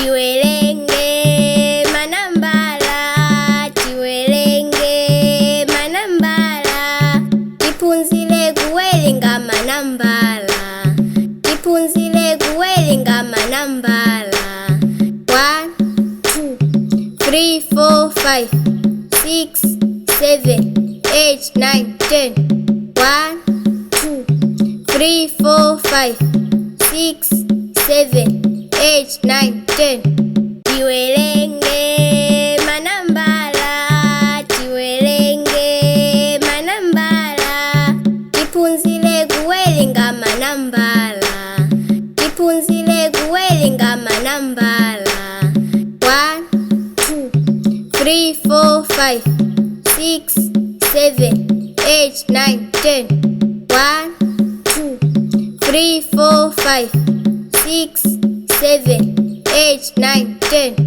Chiwelenge manambala, chiwelenge manambala, chiphunzire kuwerenga manambala, chiphunzire kuwerenga manambala. 1, 2, 3, 4, 5, 6, 7, 8, 9, 10. 1, 2, 3, 4, 5, 6, 7, 8, 9, 10. Chiwelenge manambala, chiwelenge manambala, chiphunzire kuwerenga manambala, chiphunzire kuwerenga manambala. 1, 2, 3, 4, 5, 6, 7, 8, 9, 10. 1, 2, 3, 4, 5, 6, 7, 8, 9, 10.